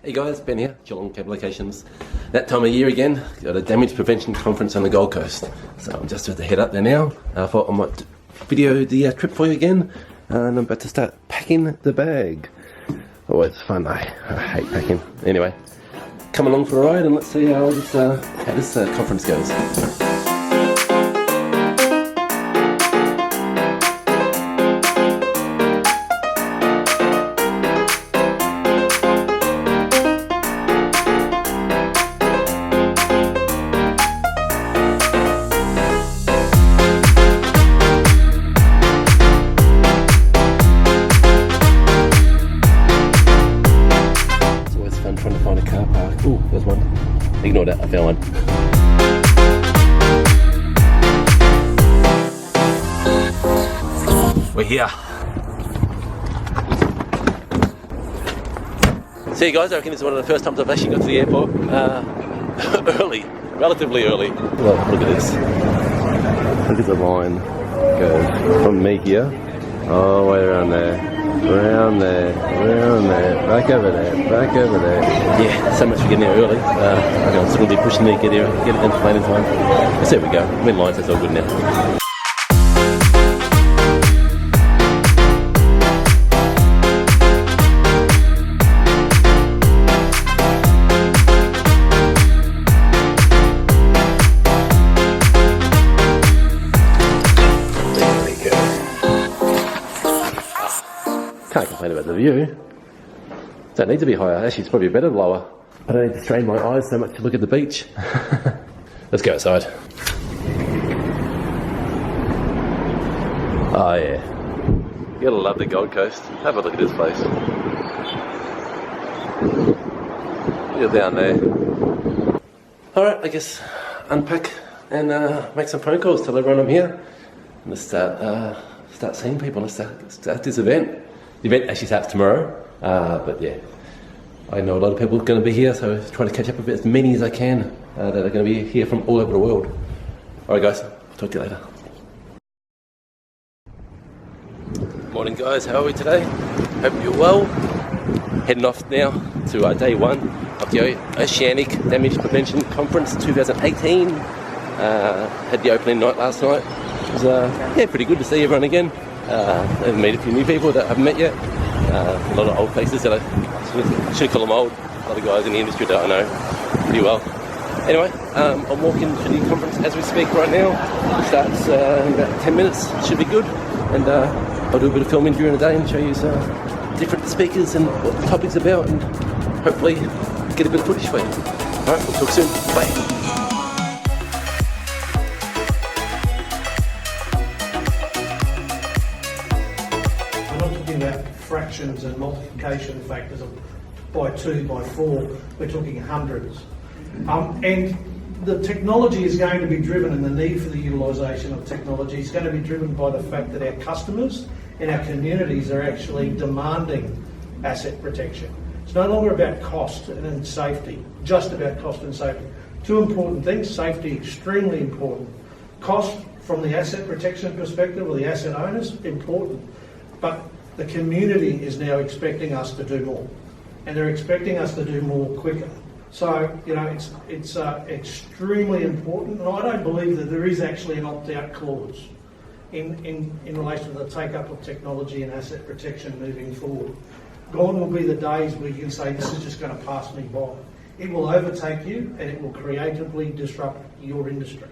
Hey guys, Ben here, Geelong Cable Locations. That time of year again, got a damage prevention conference on the Gold Coast. So I'm just about to head up there now. I thought I might video the trip for you again. And I'm about to start packing the bag. Oh, it's fun. I hate packing. Anyway, come along for a ride and let's see how this conference goes. Trying to find a car park. Ooh, there's one. Ignore that, I found one. We're here. See you guys, I reckon this is one of the first times I've actually got to the airport. Early, relatively early. Well, look at this. Look at the line. Goes from me here, all the way around there. Around there, back over there, back over there. Yeah, so much for getting there early. I'm still going to be pushing there, get it done for plane in time. So there we go, I'm in line, so it's all good now. Can't complain about the view. Don't need to be higher. Actually, it's probably better lower. I don't need to strain my eyes so much to look at the beach. Let's go outside. Oh yeah. You gotta love the Gold Coast. Have a look at this place. You're down there. Alright, I guess unpack and make some phone calls, tell everyone I'm here. And let's start seeing people. Let's start this event. The event actually starts tomorrow, but yeah, I know a lot of people are going to be here, so trying to catch up with as many as I can that are going to be here from all over the world. Alright guys, I'll talk to you later. Morning guys, how are we today? Hope you're well. Heading off now to day one of the Oceanic Damage Prevention Conference 2018. Had the opening night last night. It was yeah, pretty good to see everyone again. I've met a few new people that I haven't met yet. A lot of old faces that I should call them old. A lot of guys in the industry that I know pretty well. Anyway, I'm walking to the conference as we speak right now. It starts in about 10 minutes. Should be good. And I'll do a bit of filming during the day and show you some different speakers and what the topic's about, and hopefully get a bit of footage for you. Alright, we'll talk soon. Bye. Fractions and multiplication factors of by 2, by 4, we're talking hundreds. And the technology is going to be driven, and the need for the utilisation of technology is going to be driven by the fact that our customers and our communities are actually demanding asset protection. It's no longer about cost and safety, just about cost and safety. Two important things: safety, extremely important. Cost from the asset protection perspective, or the asset owners, important. But the community is now expecting us to do more, and they're expecting us to do more quicker. So, you know, it's extremely important, and I don't believe that there is actually an opt-out clause in relation to the take-up of technology and asset protection moving forward. Gone will be the days where you can say, this is just going to pass me by. It will overtake you, and it will creatively disrupt your industry.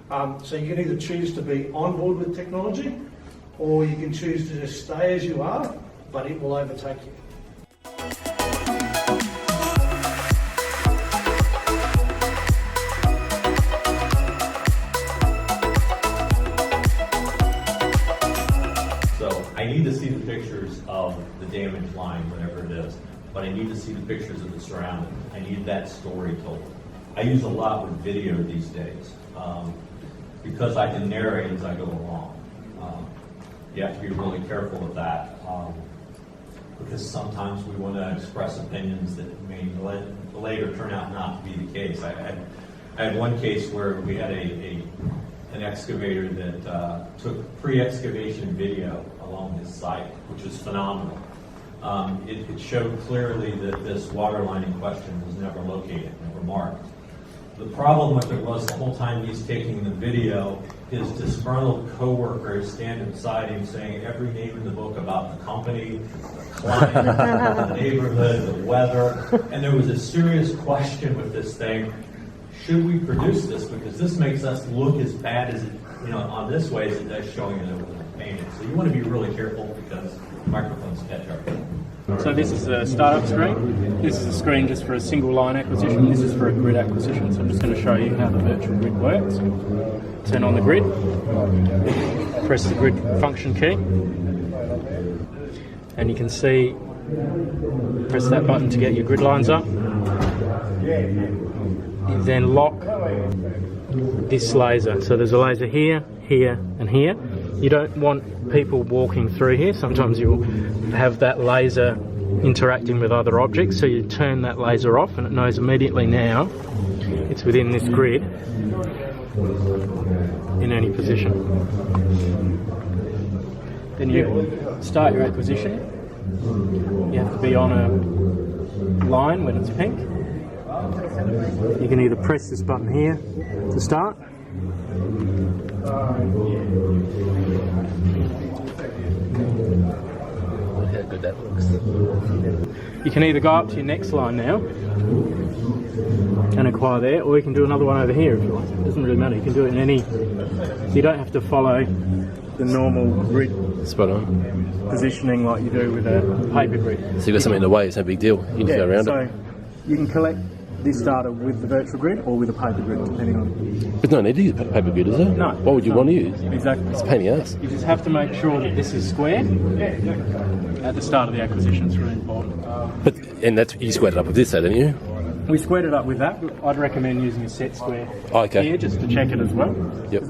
So you can either choose to be on board with technology, or you can choose to just stay as you are, but it will overtake you. So I need to see the pictures of the damage line, whatever it is, but I need to see the pictures of the surroundings. I need that story told. I use a lot with video these days because I can narrate as I go along. You have to be really careful with that because sometimes we want to express opinions that may later turn out not to be the case. I had one case where we had an excavator that took pre-excavation video along his site, which was phenomenal. it showed clearly that this water line in question was never located, never marked. The problem with it was the whole time he's taking the video, his disgruntled coworker is standing beside him saying every name in the book about the company, the client, the neighborhood, the weather, and there was a serious question with this thing. Should we produce this? Because this makes us look as bad as it, on this way as it does showing that it was painted. So you want to be really careful because microphones catch up. So this is a startup screen. This is a screen just for a single line acquisition. This is for a grid acquisition. So I'm just going to show you how the virtual grid works. Turn on the grid. Press the grid function key. And you can see, press that button to get your grid lines up. You then lock this laser. So there's a laser here, here, and here. You don't want people walking through here. Sometimes you'll have that laser interacting with other objects, so you turn that laser off and it knows immediately now it's within this grid in any position. Then you start your acquisition. You have to be on a line when it's pink. You can either press this button here to start. Look how good that looks. You can either go up to your next line now and acquire there, or you can do another one over here if you want. It doesn't really matter. You can do it in any. So you don't have to follow the normal grid Spot on. positioning like you do with a paper grid. So you've got something in the way, it's no big deal. You can go around so it. you can collect this data with the virtual grid or with a paper grid, depending on. There's no need to use paper grid, is there? No. What would you want to use? Exactly. It's a pain in the ass. You just have to make sure that this is square at the start of the acquisition. It's really important. But and that's you squared it up with this, though, didn't you? We squared it up with that, but I'd recommend using a set square Okay. here just to check it as well. Yep.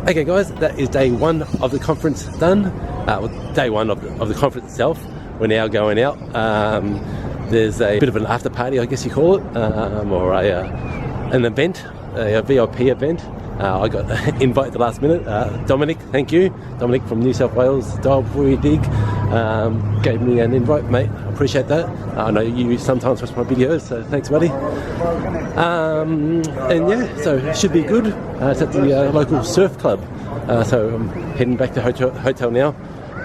Okay, guys, that is day one of the conference done. Well, day one of the conference itself. We're now going out. There's a bit of an after party, I guess you call it, or an event, a VIP event. I got invited at the last minute. Dominic, thank you. Dominic from New South Wales, Dial Before You Dig, gave me an invite, mate. I appreciate that. I know you sometimes watch my videos, so thanks, buddy. And yeah, so it should be good. It's at the local surf club. So I'm heading back to hotel now,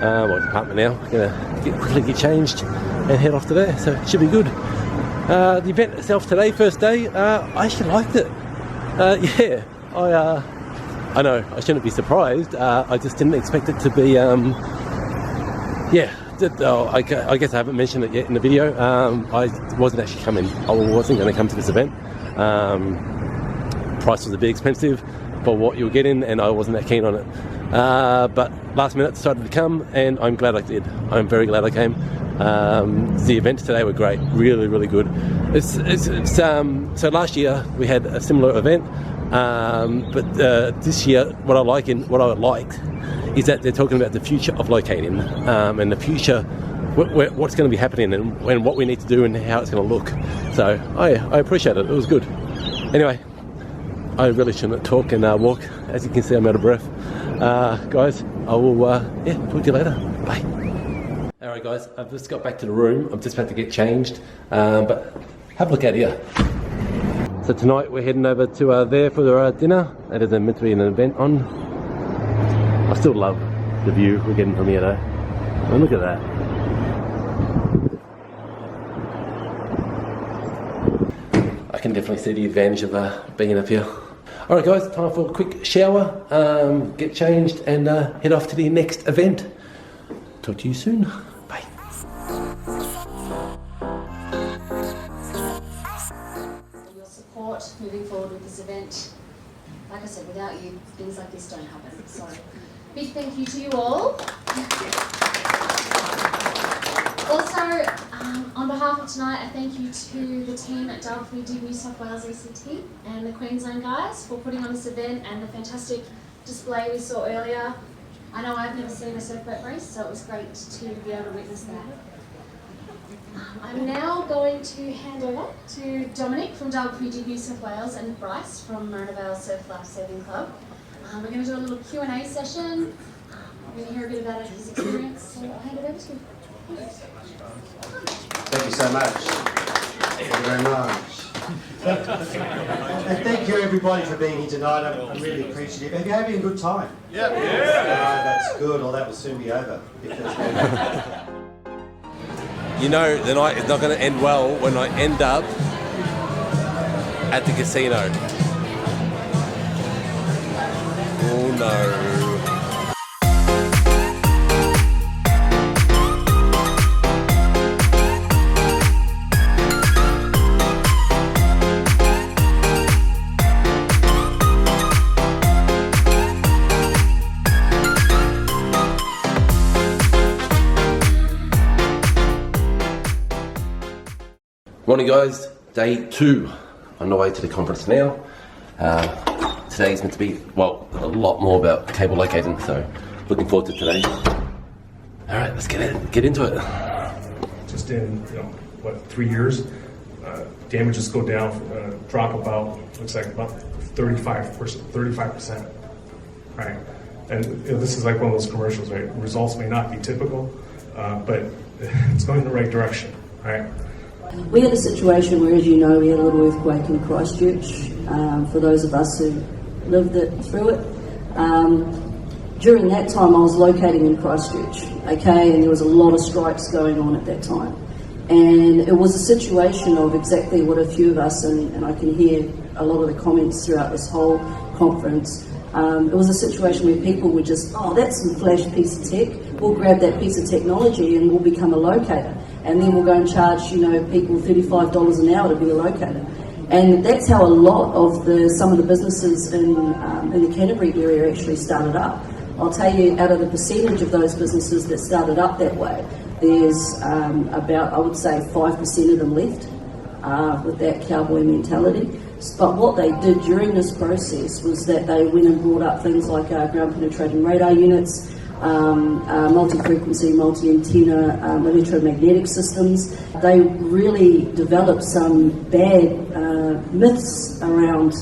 or apartment now. Gonna quickly get changed and head off to there. So it should be good. The event itself today, first day, I actually liked it. Yeah. I know I shouldn't be surprised. I just didn't expect it to be. I guess I haven't mentioned it yet in the video. I wasn't actually coming. I wasn't going to come to this event. Price was a bit expensive for what you were getting, and I wasn't that keen on it. But last minute decided to come, and I'm glad I did. I'm very glad I came. The events today were great, really, really good. So last year we had a similar event. But this year, what I liked is that they're talking about the future of locating and the future, what's going to be happening and what we need to do and how it's going to look. So I appreciate it. It was good. Anyway, I really shouldn't talk and walk. As you can see, I'm out of breath. Guys, I will talk to you later. Bye. Alright guys, I've just got back to the room. I'm just about to get changed. But have a look at here. So tonight we're heading over to there for dinner. That isn't meant to be an event on. I still love the view we're getting from here though. Oh, look at that. I can definitely see the advantage of being up here. Alright guys, time for a quick shower, get changed and head off to the next event. Talk to you soon. Bye. Moving forward with this event. Like I said, without you, things like this don't happen. So, big thank you to you all. Also, on behalf of tonight, a thank you to the team at Dial Before You Dig New South Wales ACT and the Queensland guys for putting on this event and the fantastic display we saw earlier. I know I've never seen a surfboat race, so it was great to be able to witness that. I'm now going to hand over to Dominic from Dial Before You Dig New South Wales and Bryce from Marina Vale Surf Life Saving Club. We're going to do a little Q&A session. We're going to hear a bit about his experience, so I'll hand it over to you. Thank you so much. Thank you very much. And thank you everybody for being here tonight. I'm really appreciative. Have you having a good time? Yeah. That's good, or that will soon be over. You know, the night is not going to end well when I end up at the casino. Oh no. Morning guys, day 2 on the way to the conference now. Today is meant to be, well, a lot more about cable locating, so looking forward to today. Alright, let's get into it. Just in, 3 years, damages go down, drop about, looks like about 35%, right? And this is like one of those commercials, right? Results may not be typical, but it's going in the right direction, right? We had a situation where, as you know, we had a little earthquake in Christchurch. For those of us who lived through it, during that time I was locating in Christchurch, okay, and there was a lot of strikes going on at that time. And it was a situation of exactly what a few of us, and I can hear a lot of the comments throughout this whole conference, it was a situation where people were just, oh, that's some flash piece of tech, we'll grab that piece of technology and we'll become a locator. And then we'll go and charge, people $35 an hour to be a locator. And that's how a lot of some of the businesses in the Canterbury area actually started up. I'll tell you, out of the percentage of those businesses that started up that way, there's about, I would say, 5% of them left with that cowboy mentality. But what they did during this process was that they went and brought up things like ground penetrating radar units, multi-frequency, multi-antenna, electromagnetic systems. They really developed some bad myths around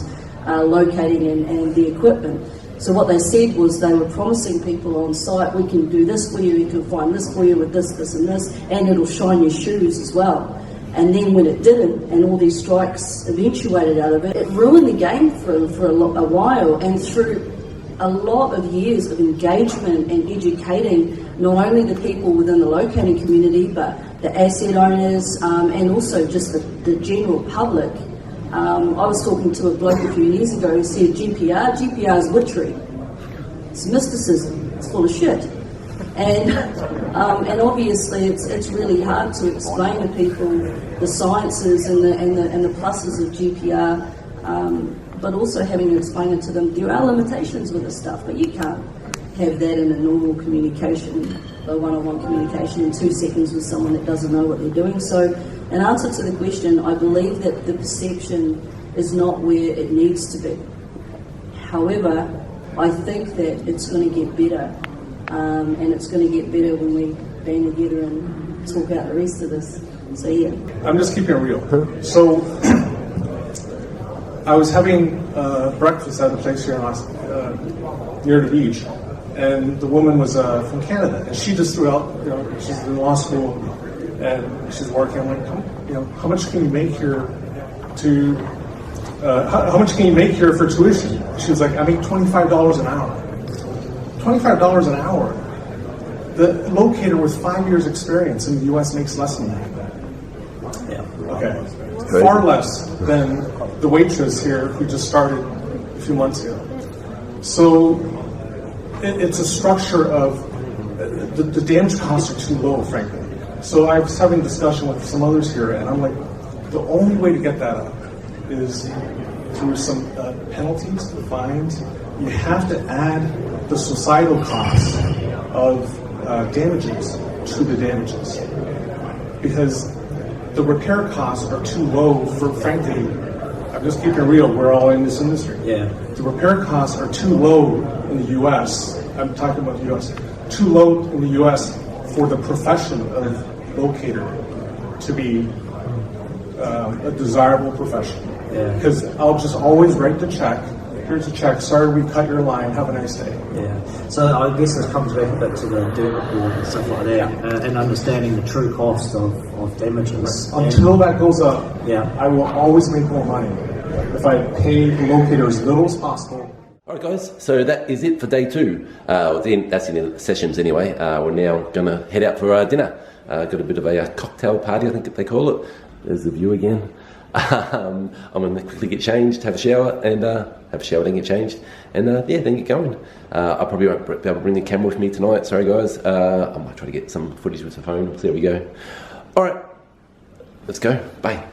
locating and the equipment. So what they said was they were promising people on site, we can do this for you, we can find this for you with this, this and this, and it'll shine your shoes as well. And then when it didn't, and all these strikes eventuated out of it, it ruined the game for a while. And through a lot of years of engagement and educating not only the people within the locating community, but the asset owners and also just the general public. I was talking to a bloke a few years ago who said GPR is witchery. It's mysticism. It's full of shit. And obviously it's really hard to explain to people the sciences and the pluses of GPR. But also having to explain it to them, there are limitations with this stuff, but you can't have that in a normal communication, a one-on-one communication in 2 seconds with someone that doesn't know what they're doing. So in answer to the question, I believe that the perception is not where it needs to be. However, I think that it's going to get better, and it's going to get better when we band together and talk out the rest of this. So yeah. I'm just keeping it real. So I was having breakfast at a place here near the beach, and the woman was from Canada, and she just threw out, she's in law school, and she's working. I'm like, how much can you make here how much can you make here for tuition? She was like, I make $25 an hour. $25 an hour. The locator with 5 years experience in the U.S. makes less than that. Yeah. Okay. Far less than the waitress here who just started a few months ago. So it's a structure of the damage costs are too low, frankly. So I was having a discussion with some others here, and I'm like, the only way to get that up is through some penalties, fines. You have to add the societal costs of damages to the damages, because the repair costs are too low for, frankly, I'm just keeping it real, we're all in this industry. Yeah. The repair costs are too low in the U.S., I'm talking about the U.S., too low in the U.S. for the profession of locator to be a desirable profession. Yeah. Because I'll just always write the check, here's a check. Sorry we cut your line. Have a nice day. Yeah. So I guess this comes back a bit to the Doom report and stuff like that, and understanding the true cost of damages. Until that goes up, Yeah. I will always make more money if I pay the locator as little as possible. Alright guys, so that is it for day 2. That's in the sessions anyway. We're now going to head out for dinner. Got a bit of a cocktail party, I think they call it. There's the view again. I'm going to quickly get changed, have a shower, and have a shower, then get changed, and yeah, then get going. I probably won't be able to bring the camera with me tonight, sorry guys. I might try to get some footage with the phone, we'll see how we go. Alright, let's go, bye.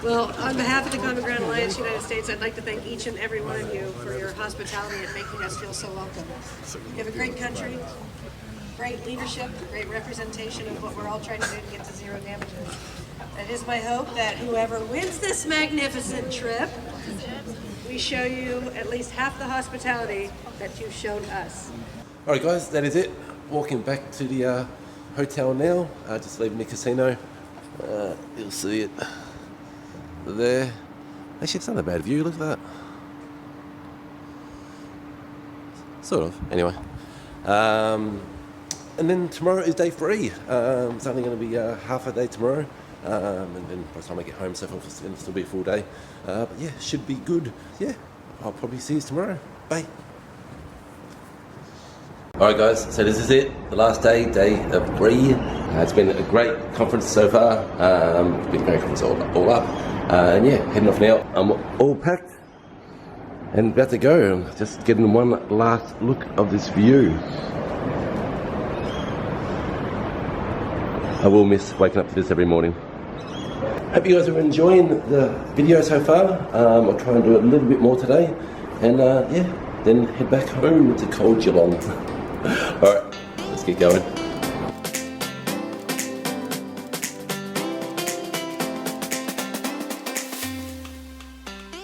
Well, on behalf of the Common Ground Alliance United States, I'd like to thank each and every one of you for your hospitality and making us feel so welcome. You have a great country, great leadership, great representation of what we're all trying to do to get to zero damages. It is my hope that whoever wins this magnificent trip, we show you at least half the hospitality that you've shown us. Alright guys, that is it. Walking back to the hotel now, just leaving the casino. You'll see it there. Actually, it's not a bad view, look at that. Sort of, anyway. And then tomorrow is day 3. It's only going to be half a day tomorrow. And then by the time I get home, so forth, it's going to still be a full day. But yeah, should be good. Yeah, I'll probably see you tomorrow. Bye. Alright guys, so this is it, the last day, day 3. It's been a great conference so far. It's been a great conference all up. And yeah, heading off now. I'm all packed and about to go. I'm just getting one last look of this view. I will miss waking up to this every morning. Hope you guys are enjoying the video so far. I'll try and do it a little bit more today. And yeah, then head back home to cold Geelong. Alright, let's get going.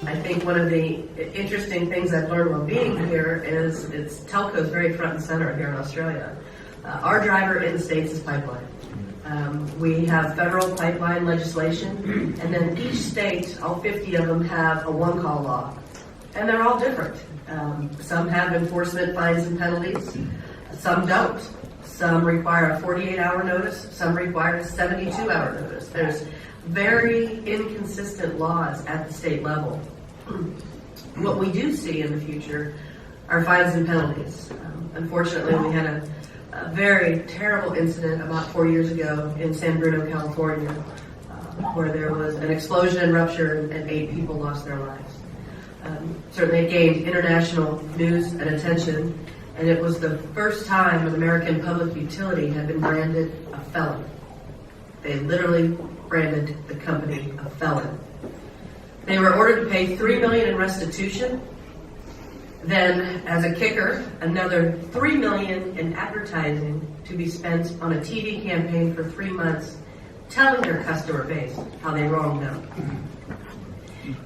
I think one of the interesting things I've learned while being here is telco is very front and center here in Australia. Our driver in the States is pipeline. We have federal pipeline legislation, and then each state, all 50 of them, have a one-call law. And they're all different. Some have enforcement fines and penalties, some don't. Some require a 48-hour notice, some require a 72-hour notice. There's very inconsistent laws at the state level. What we do see in the future are fines and penalties. Unfortunately, we had a very terrible incident about 4 years ago in San Bruno, California, where there was an explosion and rupture and 8 people lost their lives. Certainly it gained international news and attention, and it was the first time an American public utility had been branded a felon. They literally branded the company a felon. They were ordered to pay $3 million in restitution. Then, as a kicker, another $3 million in advertising to be spent on a TV campaign for 3 months, telling their customer base how they wronged them.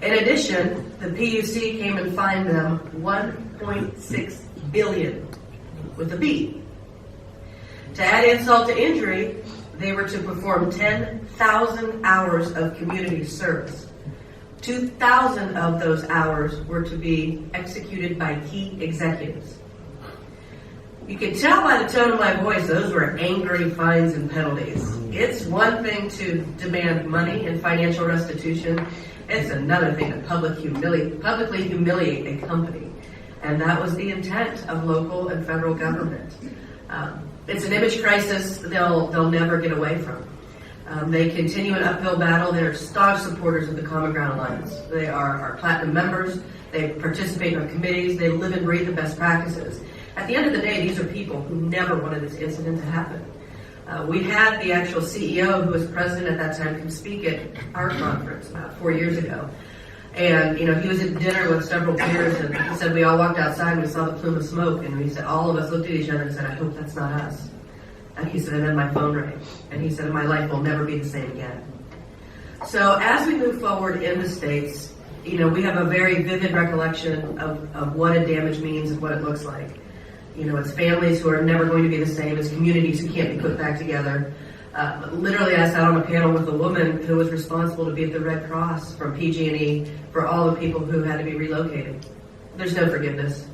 In addition, the PUC came and fined them $1.6 billion with a B. To add insult to injury, they were to perform 10,000 hours of community service. 2,000 of those hours were to be executed by key executives. You can tell by the tone of my voice, those were angry fines and penalties. It's one thing to demand money and financial restitution. It's another thing to publicly humiliate a company. And that was the intent of local and federal government. It's an image crisis they'll never get away from. They continue an uphill battle. They're staunch supporters of the Common Ground Alliance. They are our platinum members. They participate in our committees. They live and breathe the best practices. At the end of the day, these are people who never wanted this incident to happen. We had the actual CEO, who was president at that time, come speak at our conference about 4 years ago. And, he was at dinner with several peers, and he said we all walked outside and we saw the plume of smoke, and he said all of us looked at each other and said, I hope that's not us. And he said, and then my phone rang. And he said, my life will never be the same again. So as we move forward in the States, we have a very vivid recollection of what a damage means and what it looks like. It's families who are never going to be the same. It's communities who can't be put back together. Literally, I sat on a panel with a woman who was responsible to be at the Red Cross from PG&E for all the people who had to be relocated. There's no forgiveness.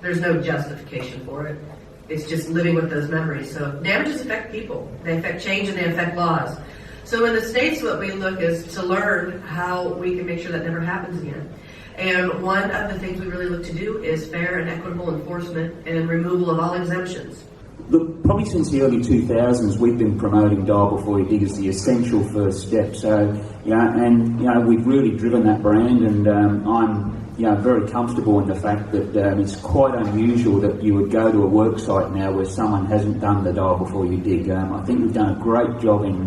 There's no justification for it. It's just living with those memories. So damages affect people. They affect change and they affect laws. So in the States, what we look is to learn how we can make sure that never happens again. And one of the things we really look to do is fair and equitable enforcement and removal of all exemptions. Look, probably since the early 2000s, we've been promoting Dial Before You Dig as the essential first step. So, we've really driven that brand, and I'm, very comfortable in the fact that it's quite unusual that you would go to a work site now where someone hasn't done the Dial Before You Dig. I think we've done a great job in,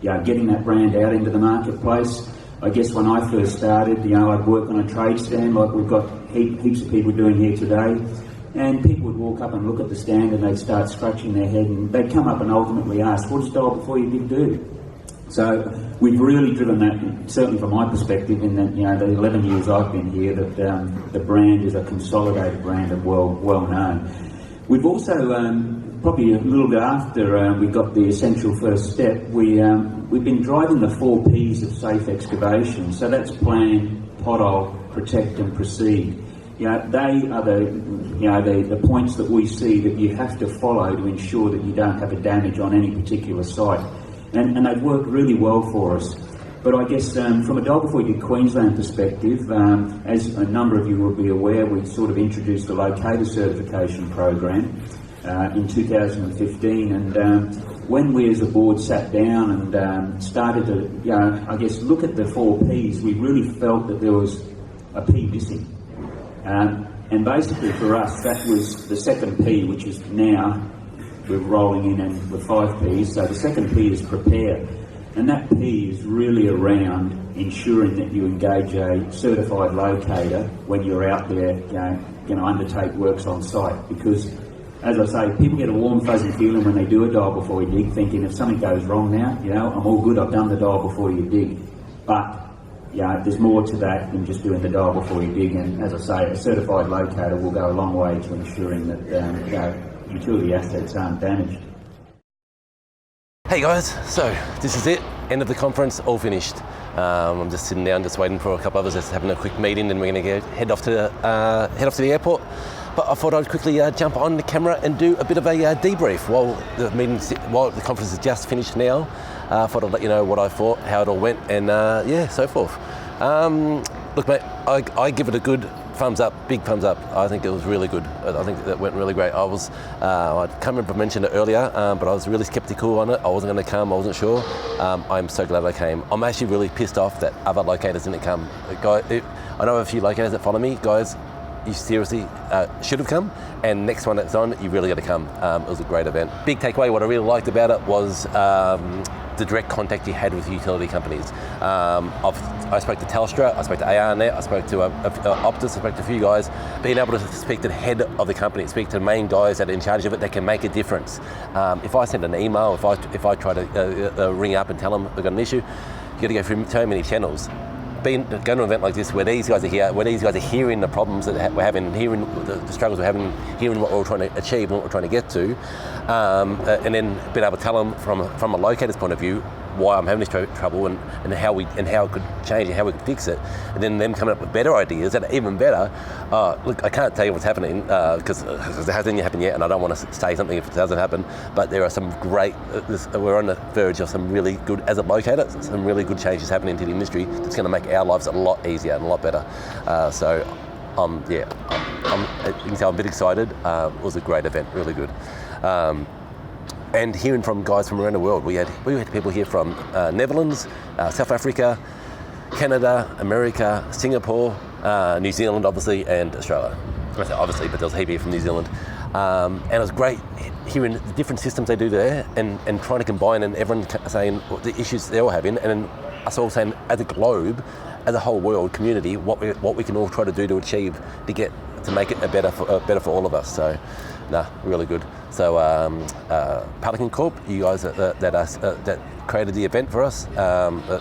getting that brand out into the marketplace. I guess when I first started, I'd work on a trade stand like we've got heaps of people doing here today. And people would walk up and look at the stand and they'd start scratching their head and they'd come up and ultimately ask, what does Dial Before You Dig do? So we've really driven that, certainly from my perspective, in that, the 11 years I've been here, that the brand is a consolidated brand and well known. We've also, probably a little bit after we got the essential first step, we've been driving the 4 Ps of safe excavation. So that's plan, pothole, protect and proceed. They are the points that we see that you have to follow to ensure that you don't have a damage on any particular site. And they've worked really well for us. But I guess from a Dial Before You Dig Queensland perspective, as a number of you will be aware, we sort of introduced the locator certification program in 2015. And when we as a board sat down and started to, look at the 4 Ps, we really felt that there was a P missing. And basically for us, that was the second P, which is now we're rolling in and with 5 Ps. So the second P is prepare. And that P is really around ensuring that you engage a certified locator when you're out there going to undertake works on site. Because, as I say, people get a warm fuzzy feeling when they do a Dial Before You Dig, thinking if something goes wrong now, I'm all good, I've done the Dial Before You Dig. But there's more to that than just doing the Dial Before You Dig, and as I say, a certified locator will go a long way to ensuring that utility assets aren't damaged. Hey guys, so this is it, end of the conference, all finished. I'm just sitting down, just waiting for a couple of us, just having a quick meeting, and we're going to head off to the airport. But I thought I'd quickly jump on the camera and do a bit of a debrief while the conference is just finished now. I thought I'd let you know what I thought, how it all went, and so forth. Look, mate, I give it a good thumbs up, big thumbs up. I think it was really good. I think that went really great. I can't remember if I mentioned it earlier, but I was really skeptical on it. I wasn't going to come, I wasn't sure. I'm so glad I came. I'm actually really pissed off that other locators didn't come. I know a few locators that follow me. Guys, you seriously should have come, and next one that's on, you really got to come. It was a great event. Big takeaway, what I really liked about it was the direct contact you had with utility companies. I spoke to Telstra, I spoke to ARNet, I spoke to Optus, I spoke to a few guys. Being able to speak to the head of the company, speak to the main guys that are in charge of it, that can make a difference. If I send an email, if I try to ring up and tell them we've got an issue, you got to go through so many channels. Going to an event like this where these guys are here, where these guys are hearing the problems that we're having, hearing the struggles we're having, hearing what we're trying to achieve and what we're trying to get to, and then being able to tell them from a locator's point of view why I'm having this trouble and how it could change and how we could fix it, and then them coming up with better ideas that are even better. Look, I can't tell you what's happening because it hasn't happened yet, and I don't want to say something if it doesn't happen. But there are some great. We're on the verge of some really good, as a locator, some really good changes happening to the industry that's going to make our lives a lot easier and a lot better. You can tell I'm a bit excited. It was a great event, really good. And hearing from guys from around the world, we had people here from Netherlands, South Africa, Canada, America, Singapore, New Zealand, obviously, and Australia. I say obviously, but there was a heap here from New Zealand. And it was great hearing the different systems they do there and trying to combine, and everyone saying the issues they're all having, and then us all saying as a globe, as a whole world community, what we can all try to do to achieve to make it better for all of us. So, really good. So Pelican Corp, you guys that created the event for us,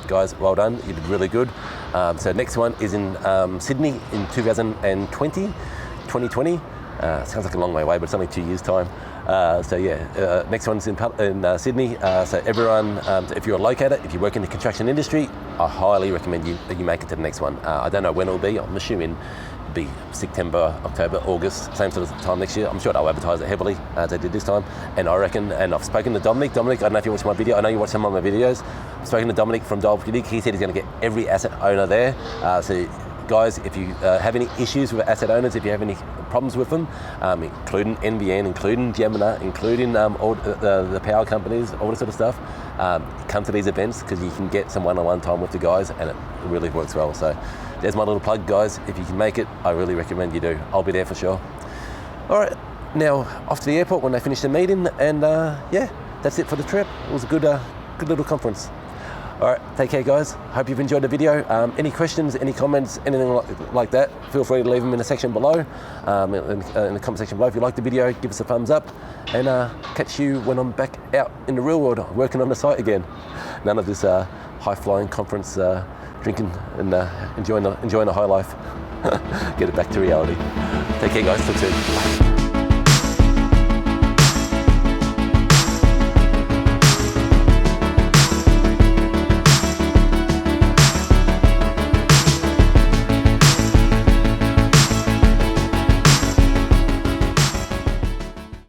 guys, well done. You did really good. So next one is in Sydney in 2020. Sounds like a long way away, but it's only 2 years' time. So yeah, next one's in Sydney. So everyone, if you're a locator, if you work in the construction industry, I highly recommend you make it to the next one. I don't know when it'll be. I'm assuming it'll be September, October, August, same sort of time next year. I'm sure they'll advertise it heavily as they did this time. And I reckon, and I've spoken to Dominic. Dominic, I don't know if you watch my video. I know you watch some of my videos. I've spoken to Dominic from Dial Before You Dig. He said he's going to get every asset owner there. So guys, if you have any issues with asset owners, if you have any problems with them, including NBN, including Gemini, including all the power companies, all this sort of stuff, come to these events because you can get some one-on-one time with the guys, and it really works well. So there's my little plug, guys. If you can make it, I really recommend you do. I'll be there for sure. All right, now off to the airport when they finish the meeting, and yeah, that's it for the trip. It was a good little conference. All right, take care, guys. Hope you've enjoyed the video. Any questions, any comments, anything like that, feel free to leave them in the section below, in the comment section below. If you like the video, give us a thumbs up, and catch you when I'm back out in the real world, working on the site again. None of this high-flying conference drinking and enjoying the high life. Get it back to reality. Take care, guys. Talk soon. Bye.